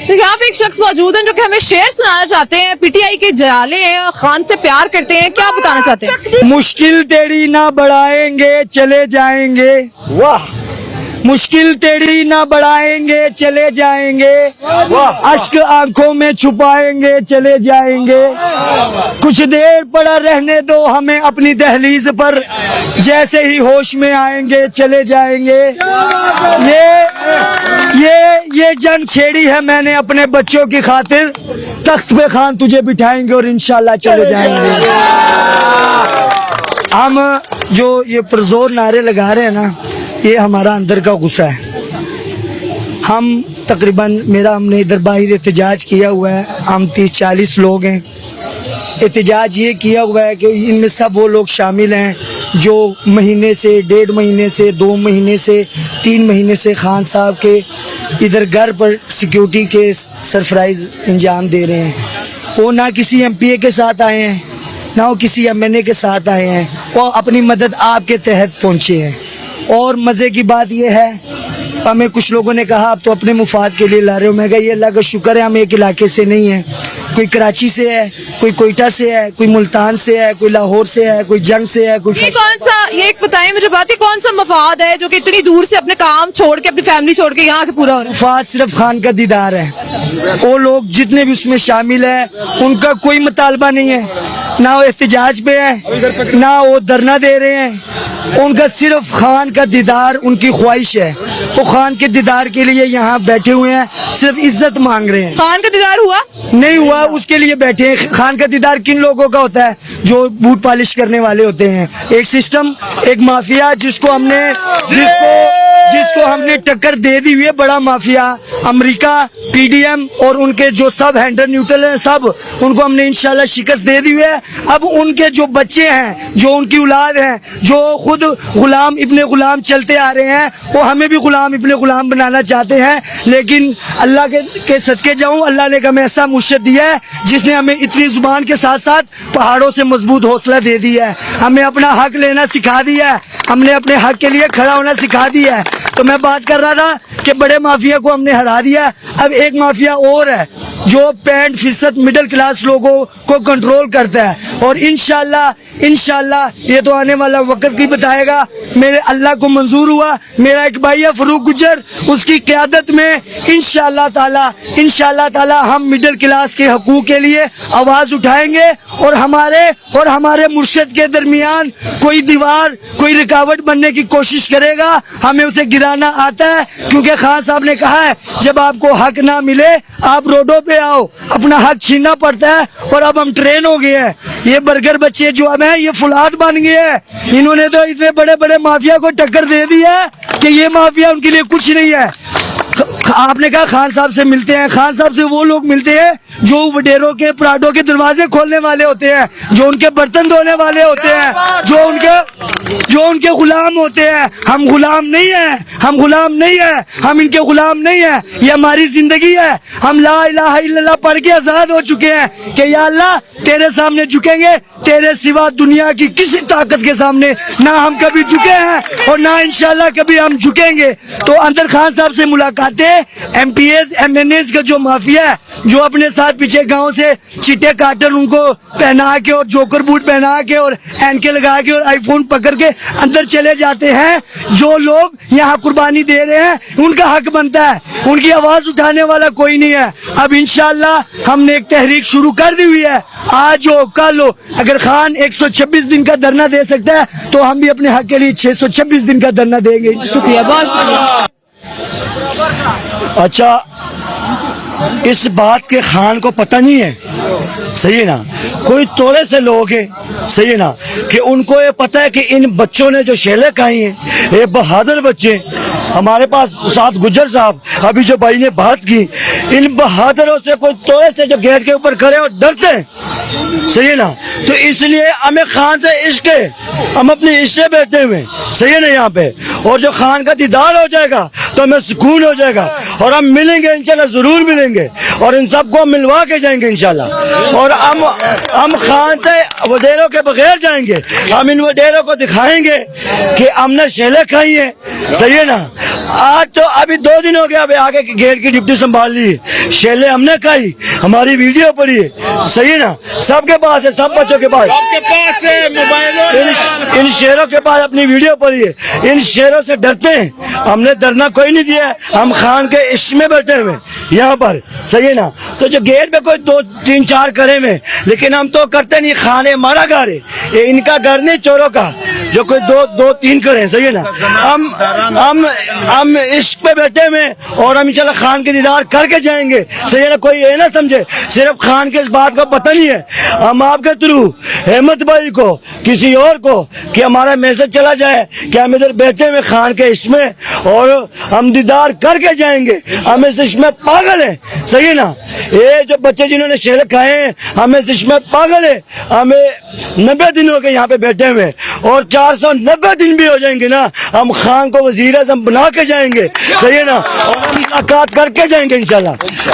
तो यहाँ पे एक शख्स मौजूद हैं जो कि हमें शेर सुनाना चाहते हैं। पीटीआई के जाले हैं, खान से प्यार करते हैं, क्या बताना चाहते हैं? मुश्किल तेरी ना बढ़ाएंगे चले जाएंगे, वाह। मुश्किल तेरी ना बढ़ाएंगे चले जाएंगे, अश्क आंखों में छुपाएंगे चले जाएंगे। कुछ देर पड़ा रहने दो हमें अपनी दहलीज पर, जैसे ही होश में आएंगे चले जाएंगे। ये जंग छेड़ी है मैंने अपने बच्चों की खातिर, तख्त पे खान तुझे बिठाएंगे और इंशाल्लाह चले जाएंगे। हम जो ये पुरजोर नारे लगा रहे हैं ना, ये हमारा अंदर का गुस्सा है। हम तकरीबन हमने इधर बाहर एहतजाज किया हुआ है, हम 30-40 लोग हैं। एहतजाज ये किया हुआ है कि इनमें सब वो लोग शामिल हैं जो महीने से, 1.5 महीने से, 2 महीने से, 3 महीने से खान साहब के इधर घर पर सिक्योरिटी के सरप्राइज इंजाम दे रहे हैं। वो ना किसी MPA के साथ आए हैं, ना वो किसी MNA के साथ आए हैं, वो अपनी मदद आपके तहत पहुँचे हैं। और मज़े की बात यह है, हमें कुछ लोगों ने कहा आप तो अपने मुफाद के लिए ला रहे हो। मैं कहा ये अल्लाह का शुक्र है हम एक इलाके से नहीं हैं, कोई कराची से है, कोई कोयटा से है, कोई मुल्तान से है, कोई लाहौर से है, कोई जंग से है, कोई ये कौन सा, ये एक बताइए मुझे बात, ये कौन सा मफाद है जो कि इतनी दूर से अपने काम छोड़ के, अपनी फैमिली छोड़ के यहाँ के पूरा हो रहा है? मफाद सिर्फ खान का दीदार है। वो लोग जितने भी उसमें शामिल है उनका कोई मुतालबा नहीं है, ना वो एहतजाज पे है, ना वो धरना दे रहे हैं। उनका सिर्फ खान का दीदार उनकी ख्वाहिश है। वो खान के दीदार के लिए यहाँ बैठे हुए हैं, सिर्फ इज्जत मांग रहे हैं। खान का दीदार हुआ नहीं हुआ, उसके लिए बैठे हैं। खान का दीदार किन लोगों का होता है? जो बूट पॉलिश करने वाले होते हैं। एक सिस्टम, एक माफिया जिसको हमने टक्कर दे दी हुई है, बड़ा माफिया अमेरिका, PDM और उनके जो सब हैंडल न्यूट्रल हैं, सब उनको हमने इंशाल्लाह शिकस्त दे दी हुई है। अब उनके जो बच्चे हैं, जो उनकी औलाद हैं, जो खुद गुलाम इब्ने गुलाम चलते आ रहे हैं, वो हमें भी गुलाम इब्ने गुलाम बनाना चाहते हैं। लेकिन अल्लाह के सदके जाऊं, अल्लाह ने हमें ऐसा मुर्शिद दिया है जिसने हमें इतनी जुबान के साथ साथ पहाड़ों से मजबूत हौसला दे दिया है। हमें अपना हक लेना सिखा दिया है, हमने अपने हक के लिए खड़ा होना सिखा दिया है। तो मैं बात कर रहा था कि बड़े माफिया को हमने हरा दिया, अब एक माफिया और है जो 65% मिडिल क्लास लोगों को कंट्रोल करता है। और इंशाल्लाह ये तो आने वाला वक्त ही बताएगा। मेरे अल्लाह को मंजूर हुआ, मेरा एक भाई है फरूक गुजर, उसकी क़यादत में इंशाल्लाह ताला हम मिडिल क्लास के हकूक़ के लिए आवाज़ उठाएंगे। और हमारे मुर्शिद के दरमियान कोई दीवार, कोई रुकावट बनने की कोशिश करेगा, हमें उसे गिराना आता है। क्योंकि खान साहब ने कहा है जब आपको हक ना मिले आप रोडों पे आओ, अपना हक छीनना पड़ता है। और अब हम ट्रेन हो गए हैं, ये बर्गर बच्चे जो अब हैं ये फुलाद बन गए हैं। इन्होंने तो इतने बड़े बड़े माफिया को टक्कर दे दी है कि ये माफिया उनके लिए कुछ नहीं है। आपने कहा खान साहब से मिलते हैं, खान साहब से वो लोग मिलते हैं जो वडेरों के, पराठों के दरवाजे खोलने वाले होते हैं, जो उनके बर्तन धोने वाले होते हैं, जो उनके गुलाम होते हैं। हम गुलाम नहीं है, हम इनके गुलाम नहीं है। ये हमारी जिंदगी है। हम ला इलाहा इल्लल्लाह पढ़ के आजाद हो चुके हैं कि या अल्लाह तेरे सामने झुकेंगे, तेरे सिवा दुनिया की किसी ताकत के सामने ना हम कभी झुके हैं और ना इंशाल्लाह कभी हम झुकेंगे। तो अंदर खान साहब से मुलाकातें, MPAs MNAs का जो माफिया है, जो अपने साथ पीछे गांव से चिट्टे काटन उनको पहना के और जोकर बूट पहना के और एनके लगा के और आईफोन पकड़ के अंदर चले जाते हैं, जो लोग यहाँ कुर्बानी दे रहे हैं उनका हक बनता है, उनकी आवाज उठाने वाला कोई नहीं है। अब इंशाल्लाह हमने एक तहरीक शुरू कर दी हुई है, आज हो कल हो, अगर खान 126 दिन का धरना दे सकता है तो हम भी अपने हक के लिए 626 दिन का धरना देंगे। शुक्रिया, बहुत शुक्रिया। अच्छा, इस बात के खान को पता नहीं है, सही है ना, कोई थोड़े से लोग हैं, सही है ना, कि उनको ये पता है कि इन बच्चों ने जो शेलें खाई हैं, ये बहादुर बच्चे। हमारे पास साथ गुज्जर साहब अभी जो भाई ने बात की, इन बहादुरों से कोई थोड़े से जो गेट के ऊपर खड़े और डरते हैं, सही है ना। तो इसलिए हमें खान से इश्क है, हम अपने इश्क से बैठे हुए, सही है ना यहाँ पे। और जो खान का दीदार हो जाएगा तो हमें सुकून हो जाएगा और हम मिलेंगे इंशाल्लाह, जरूर मिलेंगे और इन सबको मिलवा के जाएंगे इंशाल्लाह। और हम खान से वडेरों के बगैर जाएंगे, हम इन वडेरों को दिखाएंगे कि हमने शेलें खाई हैं, सही है ना। आज तो अभी 2 दिन हो गया, अभी आगे की गेट की डिप्टी संभाल ली, शेलें हमने खाई, हमारी वीडियो पड़ी है, सही है ना। सबके पास है, सब बच्चों के पास, है मोबाइल। इन शेरों के पास अपनी वीडियो पड़ी है। इन शेरों से डरते हैं, हमने डरना कोई नहीं दिया है, हम खान के इश्क में बैठे हुए यहाँ पर, सही है ना। तो जो गेट पे कोई 2, 3, 4 करे में, लेकिन हम तो करते नहीं, खान है हमारा घर है, ये इनका घर नहीं चोरों का, जो कोई 2, 3 करे, सही है ना। हम इश्क पे बैठे हुए और हम इंशाल्लाह खान के दीदार करके जाएंगे, सही है ना। कोई ये ना समझे सिर्फ खान के इस बात का पता नहीं है, हम आपके थ्रू अहमद भाई को, किसी और को, कि हमारा मैसेज चला जाए कि हम इधर बैठे हुए खान के इश्क में और हम दीदार करके जाएंगे, हम इस इश्क में पागल हैं, सही है ना। ये जो बच्चे जिन्होंने शेर खाए हैं, हम इस इश्क में पागल है। हमें 90 दिन हो गए यहाँ पे बैठे हुए और 490 दिन भी हो जाएंगे ना, हम खान को वजीर आज़म बना के जाएंगे, सही है ना, और हम मुलाकात करके जाएंगे इंशाल्लाह।